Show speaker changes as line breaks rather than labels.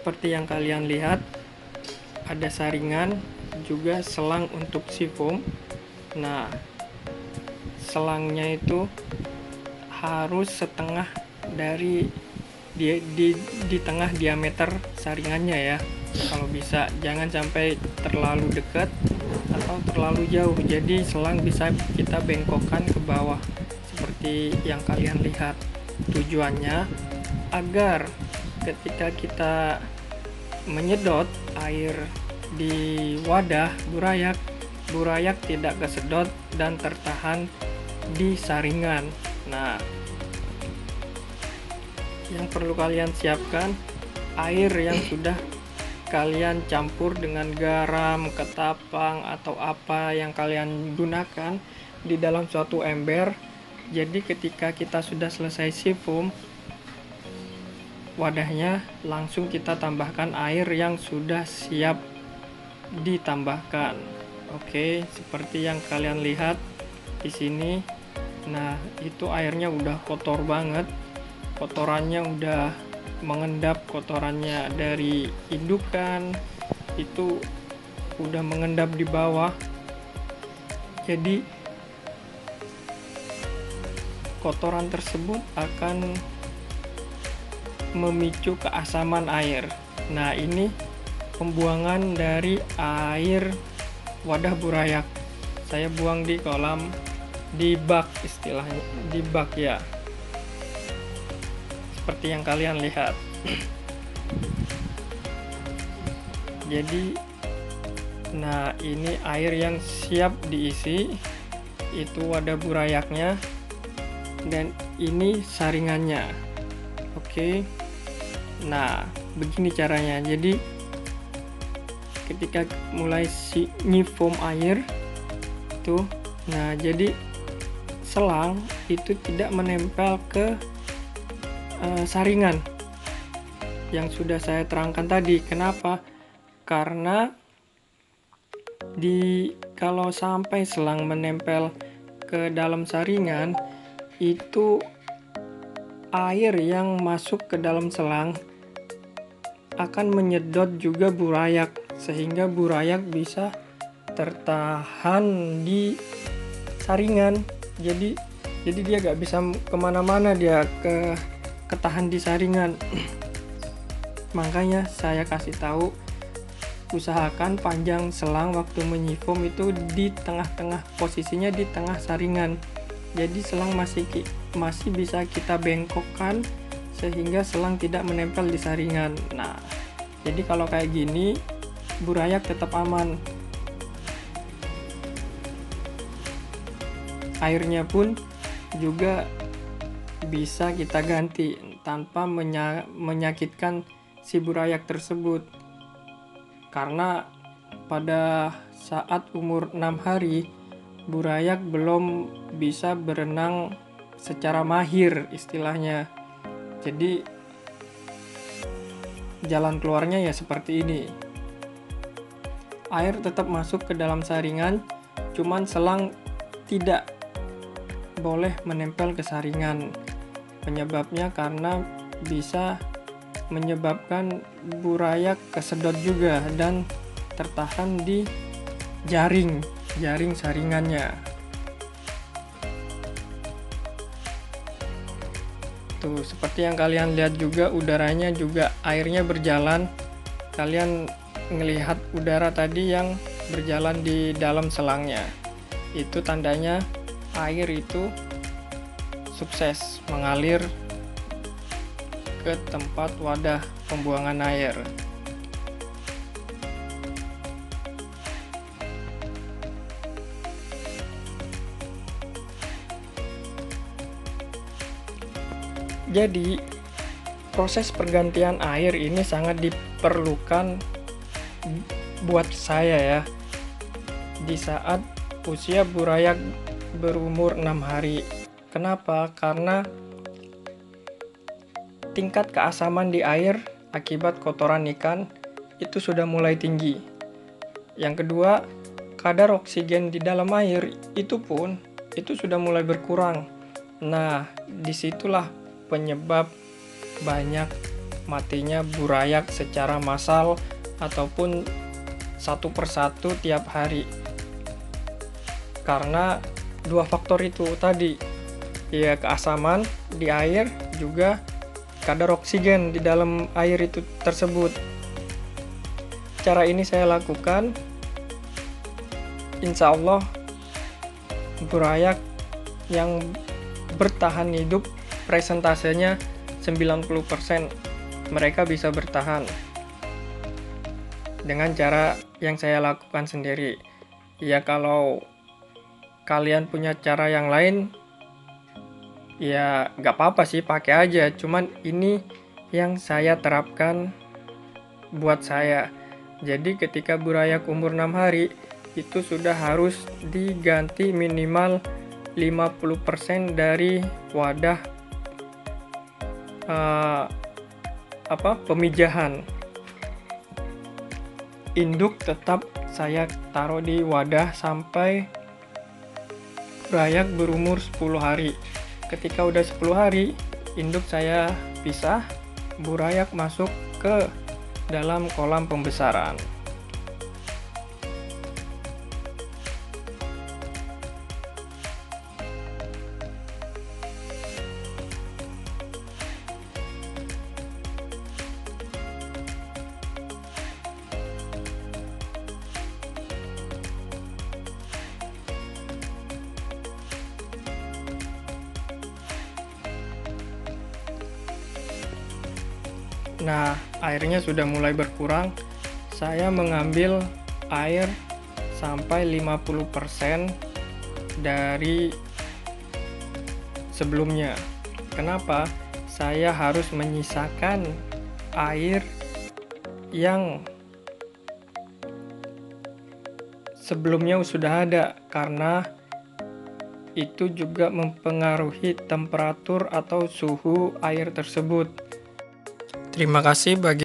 Seperti yang kalian lihat, ada saringan juga selang untuk si foam. Nah, selangnya itu harus setengah dari di tengah diameter saringannya ya. Kalau bisa jangan sampai terlalu dekat atau terlalu jauh, jadi selang bisa kita bengkokkan ke bawah seperti yang kalian lihat. Tujuannya agar ketika kita menyedot air di wadah burayak tidak kesedot dan tertahan di saringan. Nah, yang perlu kalian siapkan air yang sudah kalian campur dengan garam, ketapang, atau apa yang kalian gunakan di dalam suatu ember. Jadi ketika kita sudah selesai si foam wadahnya, langsung kita tambahkan air yang sudah siap ditambahkan. Oke, seperti yang kalian lihat di sini. Nah, itu airnya udah kotor banget. Kotorannya udah mengendap, kotorannya dari indukan itu udah mengendap di bawah. Jadi kotoran tersebut akan memicu keasaman air. Nah, ini pembuangan dari air wadah burayak. Saya buang di kolam, di bak istilahnya, di bak ya. Seperti yang kalian lihat. Jadi, nah ini air yang siap diisi, itu wadah burayaknya, dan ini saringannya. Oke. Nah, begini caranya. Jadi ketika mulai nyifoam air tuh, nah jadi selang itu tidak menempel ke saringan yang sudah saya terangkan tadi. Kenapa? Karena kalau sampai selang menempel ke dalam saringan, itu air yang masuk ke dalam selang akan menyedot juga burayak, sehingga burayak bisa tertahan di saringan. Jadi dia gak bisa kemana-mana, dia ketahan di saringan. Makanya saya kasih tahu, usahakan panjang selang waktu menyifoam itu di tengah-tengah, posisinya di tengah saringan. Jadi selang masih bisa kita bengkokkan sehingga selang tidak menempel di saringan. Nah, jadi kalau kayak gini burayak tetap aman. Airnya pun juga bisa kita ganti tanpa menyakitkan si burayak tersebut. Karena pada saat umur 6 hari burayak belum bisa berenang secara mahir istilahnya. Jadi jalan keluarnya ya seperti ini. Air tetap masuk ke dalam saringan, cuman selang tidak boleh menempel ke saringan. Penyebabnya karena bisa menyebabkan burayak kesedot juga dan tertahan di jaring saringannya. Tuh, seperti yang kalian lihat juga, udaranya juga airnya berjalan. Kalian ngelihat udara tadi yang berjalan di dalam selangnya. Itu tandanya air itu sukses mengalir ke tempat wadah pembuangan air. Jadi, proses pergantian air ini sangat diperlukan buat saya ya. Di saat usia burayak berumur 6 hari. Kenapa? Karena tingkat keasaman di air akibat kotoran ikan itu sudah mulai tinggi. Yang kedua, kadar oksigen di dalam air itu sudah mulai berkurang. Nah, disitulah penyebab banyak matinya burayak secara massal ataupun satu persatu tiap hari. Karena dua faktor itu tadi, ya keasaman di air, juga kadar oksigen di dalam air itu tersebut. Cara ini saya lakukan, insya Allah burayak yang bertahan hidup presentasenya 90% mereka bisa bertahan dengan cara yang saya lakukan sendiri. Ya kalau kalian punya cara yang lain, ya gak apa-apa sih, pakai aja. Cuman ini yang saya terapkan buat saya. Jadi ketika burayak umur 6 hari, itu sudah harus diganti minimal 50% dari wadah pemijahan. Induk tetap saya taruh di wadah sampai burayak berumur 10 hari. Ketika udah 10 hari, induk saya pisah, burayak masuk ke dalam kolam pembesaran. Nah, airnya sudah mulai berkurang. Saya mengambil air sampai 50% dari sebelumnya. Kenapa? Saya harus menyisakan air yang sebelumnya sudah ada, karena itu juga mempengaruhi temperatur atau suhu air tersebut. Terima kasih bagi